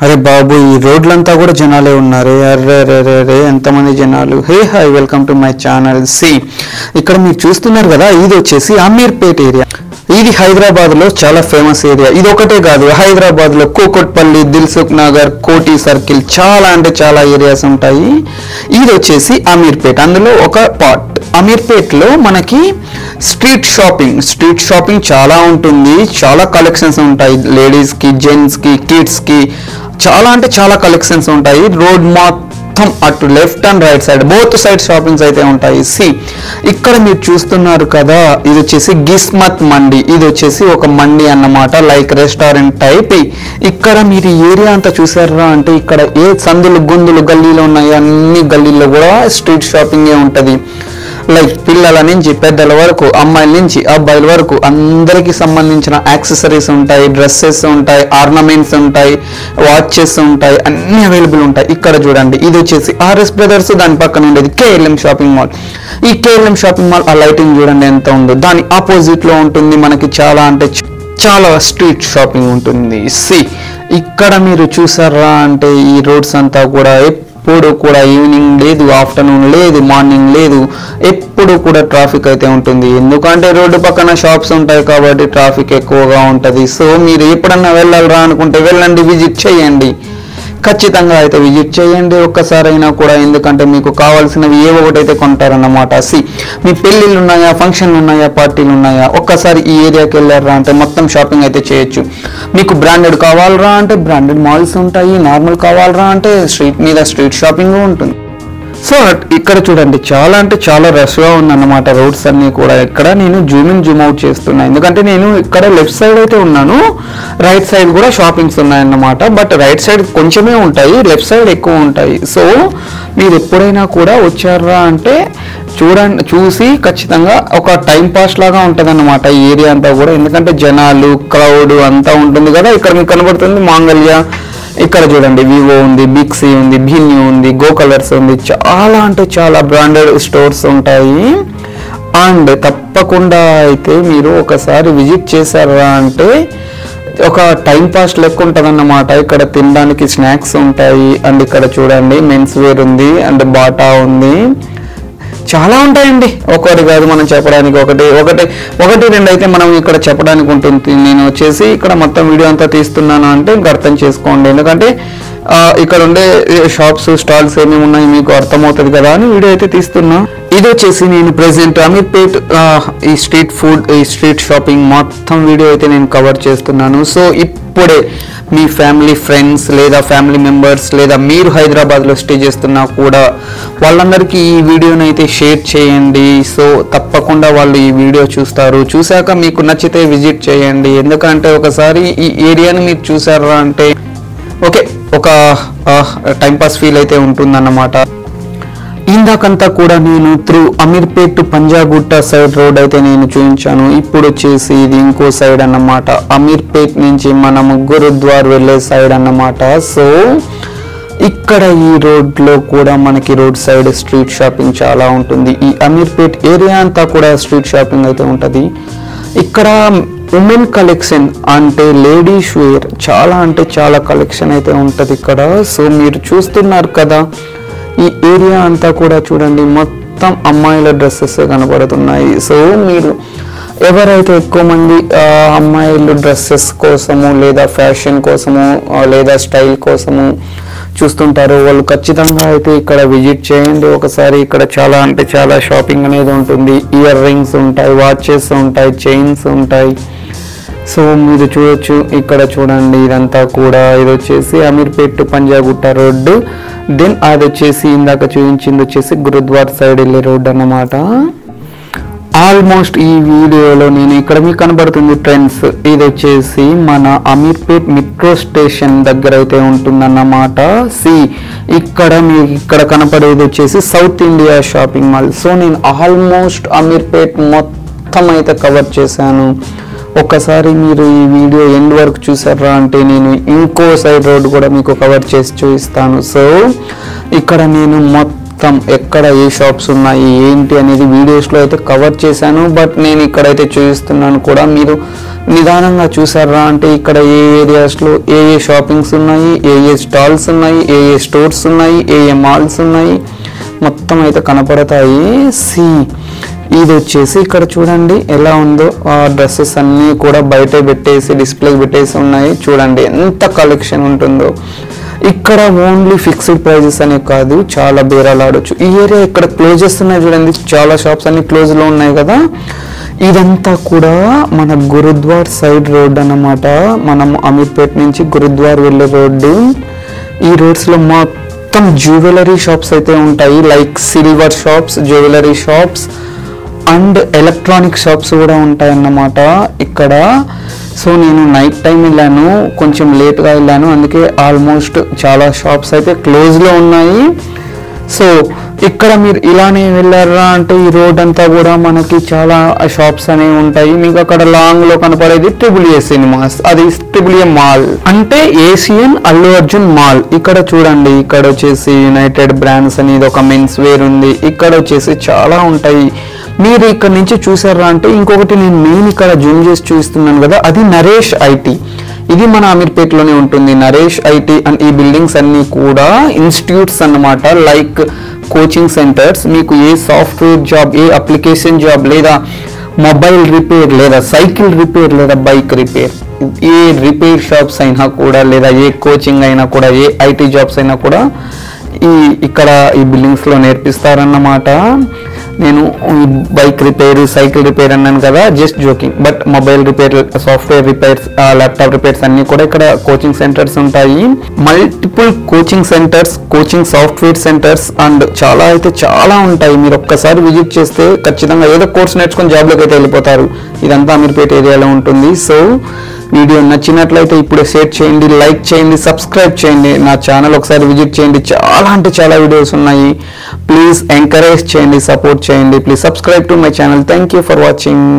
అరే బాబు, ఈ రోడ్లంతా కూడా జనాలే ఉన్నారు. అర్రే రే రే రే ఎంతమంది జనాలు. Hey hi, welcome to my channel. ఇక్కడ మీరు చూస్తున్నారు కదా, ఇది వచ్చేసి అమీర్పేట్ ఏరియా. ఇది హైదరాబాద్లో చాలా ఫేమస్ ఏరియా. ఇది ఒకటే కాదు, హైదరాబాద్లో కూకట్పల్లి, దిల్సుఖ్ నగర్, కోటి సర్కిల్ చాలా అంటే చాలా ఏరియాస్ ఉంటాయి. ఇది వచ్చేసి అమీర్పేట్, అందులో ఒక పార్ట్. అమీర్పేట్లో మనకి స్ట్రీట్ షాపింగ్ చాలా ఉంటుంది. చాలా కలెక్షన్స్ ఉంటాయి, లేడీస్కి, జెంట్స్కి, కిడ్స్కి చాలా అంటే చాలా కలెక్షన్స్ ఉంటాయి. రోడ్ మొత్తం అటు left and right side both side shoppings అయితే ఉంటాయి. ఇక్కడ మీరు చూస్తున్నారు కదా, ఇది వచ్చేసి గిస్మత్ మండి. ఇది వచ్చేసి ఒక మండి అన్నమాట, లైక్ రెస్టారెంట్ టైప్. ఇక్కడ మీరు ఏరియా అంతా చూసారా అంటే, ఇక్కడ ఏ సందులు గుందులు గల్లీలో ఉన్నాయో అన్ని గల్లీల్లో కూడా స్ట్రీట్ షాపింగే ఉంటుంది. లైక్ పిల్లల నుంచి పెద్దల వరకు, అమ్మాయిల నుంచి అబ్బాయిల వరకు అందరికి సంబంధించిన యాక్సెసరీస్ ఉంటాయి, డ్రెస్సెస్ ఉంటాయి, ఆర్నమెంట్స్ ఉంటాయి, వాచెస్ ఉంటాయి, అన్ని అవైలబుల్ ఉంటాయి. ఇక్కడ చూడండి, ఇది వచ్చేసి ఆర్ఎస్ బ్రదర్స్, దాని పక్కన ఉండేది కేఎల్ఎం షాపింగ్ మాల్. ఈ కేఎల్ఎం షాపింగ్ మాల్ ఆ లైటింగ్ చూడండి ఎంత ఉందో. దాని ఆపోజిట్ లో ఉంటుంది మనకి చాలా అంటే చాలా స్ట్రీట్ షాపింగ్ ఉంటుంది. ఇక్కడ మీరు చూసారా అంటే, ఈ రోడ్స్ అంతా కూడా ఎప్పుడు కూడా ఈవినింగ్ లేదు, ఆఫ్టర్నూన్ లేదు, మార్నింగ్ లేదు, ఎప్పుడు కూడా ట్రాఫిక్ అయితే ఉంటుంది. ఎందుకంటే రోడ్డు పక్కన షాప్స్ ఉంటాయి కాబట్టి ట్రాఫిక్ ఎక్కువగా ఉంటుంది. సో మీరు ఎప్పుడన్నా వెళ్ళాలరా అనుకుంటే వెళ్ళండి, విజిట్ చేయండి, ఖచ్చితంగా అయితే విజిట్ చేయండి ఒక్కసారైనా కూడా. ఎందుకంటే మీకు కావాల్సినవి ఏవో ఒకటైతే కొంటారన్నమాట. మీ పెళ్ళిళ్ళు ఉన్నాయా, ఫంక్షన్లు ఉన్నాయా, పార్టీలు ఉన్నాయా, ఒక్కసారి ఈ ఏరియాకి వెళ్ళారా అంటే మొత్తం షాపింగ్ అయితే చేయొచ్చు. మీకు బ్రాండెడ్ కావాలరా అంటే బ్రాండెడ్ మాల్స్ ఉంటాయి, నార్మల్ కావాలరా అంటే స్ట్రీట్ మీద స్ట్రీట్ షాపింగ్ ఉంటుంది. సో ఇక్కడ చూడండి, చాలా అంటే చాలా రష్గా ఉందన్నమాట రోడ్స్ అన్నీ కూడా. ఇక్కడ నేను జూమ్ అవుట్ చేస్తున్నా, ఎందుకంటే నేను ఇక్కడ లెఫ్ట్ సైడ్ అయితే ఉన్నాను, రైట్ సైడ్ కూడా షాపింగ్స్ ఉన్నాయన్నమాట. బట్ రైట్ సైడ్ కొంచెమే ఉంటాయి, లెఫ్ట్ సైడ్ ఎక్కువ ఉంటాయి. సో మీరు ఎప్పుడైనా కూడా వచ్చారా అంటే చూసి ఖచ్చితంగా ఒక టైం పాస్ లాగా ఉంటుంది అన్నమాట ఈ ఏరియా అంతా కూడా. ఎందుకంటే జనాలు, క్రౌడ్ అంతా ఉంటుంది కదా. ఇక్కడ మీకు కనబడుతుంది మాంగళ్య, ఇక్కడ చూడండి వివో ఉంది, బిగ్ సి ఉంది, భిన్యూ ఉంది, గో కలర్స్ ఉంది, చాలా అంటే చాలా బ్రాండెడ్ స్టోర్స్ ఉంటాయి. అండ్ తప్పకుండా అయితే మీరు ఒకసారి విజిట్ చేశారా అంటే ఒక టైం పాస్ లెక్క ఉంటుంది అన్నమాట. ఇక్కడ తినడానికి స్నాక్స్ ఉంటాయి. అండ్ ఇక్కడ చూడండి మెన్స్ వేర్ ఉంది, అండ్ బాటా ఉంది, చాలా ఉంటాయండి. ఒకటి కాదు మనం చెప్పడానికి, ఒకటి రెండు అయితే మనం ఇక్కడ చెప్పడానికి ఉంటుంది. నేను వచ్చేసి ఇక్కడ మొత్తం వీడియో అంతా తీస్తున్నాను అంటే ఇంకా అర్థం చేసుకోండి. ఎందుకంటే ఇక్కడ ఉండే షాప్స్, స్టాల్స్ ఏమేమి ఉన్నాయి మీకు అర్థమవుతుంది కదా అని వీడియో అయితే తీస్తున్నా. ఇది వచ్చేసి నేను ప్రెసెంట్ అమీర్పేట్ ఈ స్ట్రీట్ ఫుడ్, ఈ స్ట్రీట్ షాపింగ్ మొత్తం వీడియో అయితే నేను కవర్ చేస్తున్నాను. సో ఇప్పుడే మీ ఫ్యామిలీ, ఫ్రెండ్స్ లేదా ఫ్యామిలీ మెంబర్స్ లేదా మీరు హైదరాబాద్లో స్టే చేస్తున్నా కూడా వాళ్ళందరికీ ఈ వీడియోని అయితే షేర్ చేయండి. సో తప్పకుండా వాళ్ళు ఈ వీడియో చూస్తారు. చూశాక మీకు నచ్చితే విజిట్ చేయండి. ఎందుకంటే ఒకసారి ఈ ఏరియాని మీరు చూసారా అంటే ఓకే, ఒక టైంపాస్ ఫీల్ అయితే ఉంటుందన్నమాట. ఇందాకంతా కూడా నేను through Ameerpet to Panjagutta side road అయితే నేను చూపించాను. ఇప్పుడు వచ్చేసి ఇది ఇంకో సైడ్ అన్నమాట, అమీర్పేట్ నుంచి మనం గురుద్వార్ వెళ్ళే సైడ్ అన్నమాట. సో ఇక్కడ ఈ రోడ్లో కూడా మనకి రోడ్ సైడ్ స్ట్రీట్ షాపింగ్ చాలా ఉంటుంది. ఈ అమీర్పేట్ ఏరియా అంతా కూడా స్ట్రీట్ షాపింగ్ అయితే ఉంటుంది. ఇక్కడ ఉమెన్ కలెక్షన్ అంటే లేడీస్ వేర్ చాలా అంటే చాలా కలెక్షన్ అయితే ఉంటుంది ఇక్కడ. సో మీరు చూస్తున్నారు కదా, ఈ ఏరియా అంతా కూడా చూడండి మొత్తం అమ్మాయిల డ్రెస్సెస్ కనబడుతున్నాయి. సో మీరు ఎవరైతే ఎక్కువ మంది అమ్మాయిలు డ్రెస్సెస్ కోసము లేదా ఫ్యాషన్ కోసము లేదా స్టైల్ కోసము చూస్తుంటారో వాళ్ళు ఖచ్చితంగా అయితే ఇక్కడ విజిట్ చేయండి ఒకసారి. ఇక్కడ చాలా అంటే చాలా షాపింగ్ అనేది ఉంటుంది. ఇయర్ రింగ్స్ ఉంటాయి, వాచెస్ ఉంటాయి, చైన్స్ ఉంటాయి. సో మీరు చూడొచ్చు, ఇక్కడ చూడండి ఇదంతా కూడా. ఇది వచ్చేసి Ameerpet to Panjagutta road. Then అది వచ్చేసి ఇందాక చూపించింది వచ్చేసి గురుద్వార్ సైడ్ వెళ్ళే రోడ్ అన్నమాట. ఆల్మోస్ట్ ఈ వీడియోలో నేను ఇక్కడ మీకు కనబడుతుంది ట్రెండ్స్, ఇది వచ్చేసి మన అమీర్పేట్ మెట్రో స్టేషన్ దగ్గర అయితే ఉంటుందన్నమాట. ఇక్కడ కనపడేది వచ్చేసి south India shopping mall. So నేను ఆల్మోస్ట్ అమీర్పేట్ మొత్తం అయితే కవర్ చేశాను. ఒక్కసారి మీరు ఈ వీడియో ఎండ్ వరకు చూసారా అంటే నేను ఇంకో సైడ్ రోడ్ కూడా మీకు కవర్ చేసి చూపిస్తాను. సో ఇక్కడ నేను మొత్తం మొత్తం ఎక్కడ ఏ షాప్స్ ఉన్నాయి ఏంటి అనేది వీడియోస్లో అయితే కవర్ చేశాను. బట్ నేను ఇక్కడైతే చూపిస్తున్నాను కూడా, మీరు నిదానంగా చూసారా అంటే ఇక్కడ ఏ ఏరియాస్లో ఏ షాపింగ్స్ ఉన్నాయి, ఏ స్టాల్స్ ఉన్నాయి, ఏ స్టోర్స్ ఉన్నాయి, ఏ మాల్స్ ఉన్నాయి మొత్తం అయితే కనపడతాయి. ఇది వచ్చేసి ఇక్కడ చూడండి ఎలా ఉందో, ఆ డ్రెస్సెస్ అన్నీ కూడా బయట పెట్టేసి డిస్ప్లే పెట్టేసి ఉన్నాయి. చూడండి ఎంత కలెక్షన్ ఉంటుందో. ఇక్కడ ఓన్లీ ఫిక్స్డ్ ప్రైజెస్ అనే కాదు, చాలా బేరాలు ఆడొచ్చు. ఈ ఏరియా ఇక్కడ క్లోజెస్ ఉన్నాయి చూడండి, చాలా షాప్స్ అన్ని క్లోజ్లో ఉన్నాయి కదా. ఇదంతా కూడా మన గురుద్వార్ సైడ్ రోడ్ అన్నమాట. మనం అమీర్పేట్ నుంచి గురుద్వార్ వెళ్ళే రోడ్డు. ఈ రోడ్స్లో మొత్తం జ్యువెలరీ షాప్స్ అయితే ఉంటాయి, like silver shops, jewellery shops and electronic shops కూడా ఉంటాయి అన్నమాట ఇక్కడ. సో నేను నైట్ టైం వెళ్ళాను, కొంచెం లేట్గా వెళ్ళాను, అందుకే ఆల్మోస్ట్ చాలా షాప్స్ అయితే క్లోజ్లో ఉన్నాయి. సో ఇక్కడ మీరు ఇలానే వెళ్ళారా అంటే ఈ రోడ్ అంతా కూడా మనకి చాలా షాప్స్ అనేవి ఉంటాయి. మీకు అక్కడ లాంగ్లో కనపడేది AAA సినిమాస్, అది AAA మాల్ అంటే ఏషియన్ అల్లు అర్జున్ మాల్. ఇక్కడ చూడండి, ఇక్కడ వచ్చేసి యునైటెడ్ బ్రాండ్స్ అనేది ఒక మెన్స్ వేర్ ఉంది. ఇక్కడ వచ్చేసి చాలా ఉంటాయి. మీరు ఇక్కడ నుంచి చూసారా అంటే ఇంకొకటి నేను మెయిన్ ఇక్కడ జూమ్ చేసి చూపిస్తున్నాను కదా, అది నరేష్ ఐటీ. ఇది మన అమీర్పేటలోనే ఉంటుంది నరేష్ ఐటీ. అండ్ ఈ బిల్డింగ్స్ అన్నీ కూడా ఇన్స్టిట్యూట్స్ అన్నమాట, లైక్ కోచింగ్ సెంటర్స్. మీకు ఏ సాఫ్ట్వేర్ జాబ్, ఏ అప్లికేషన్ జాబ్, లేదా మొబైల్ రిపేర్, లేదా సైకిల్ రిపేర్, లేదా బైక్ రిపేర్, ఏ రిపేర్ షాప్స్ అయినా కూడా, లేదా ఏ కోచింగ్ అయినా కూడా, ఏ ఐటీ జాబ్స్ అయినా కూడా ఇక్కడ ఈ బిల్డింగ్స్లో నేర్పిస్తారన్నమాట. నేను బైక్ రిపేర్, సైకిల్ రిపేర్ అన్నాను కదా, just joking. But mobile repair, software repairs, laptop repairs అన్నీ కూడా ఇక్కడ కోచింగ్ సెంటర్స్ ఉంటాయి. Multiple coaching centres, coaching software centres and చాలా అయితే చాలా ఉంటాయి. మీరు ఒక్కసారి విజిట్ చేస్తే ఖచ్చితంగా ఏదో కోర్స్ నేర్చుకొని జాబ్లోకి అయితే వెళ్ళిపోతారు. ఇదంతా అమీర్పేట ఏరియాలో ఉంటుంది. సో వీడియో నచ్చినట్లయితే ఇప్పుడు షేర్ చేయండి, లైక్ చేయండి, సబ్స్క్రైబ్ చేయండి. నా ఛానల్ ఒకసారి విజిట్ చేయండి, చాలా అంటే చాలా వీడియోస్ ఉన్నాయి. ప్లీజ్ ఎంకరేజ్ చేయండి, సపోర్ట్ చేయండి. Please subscribe to my channel. Thank you for watching.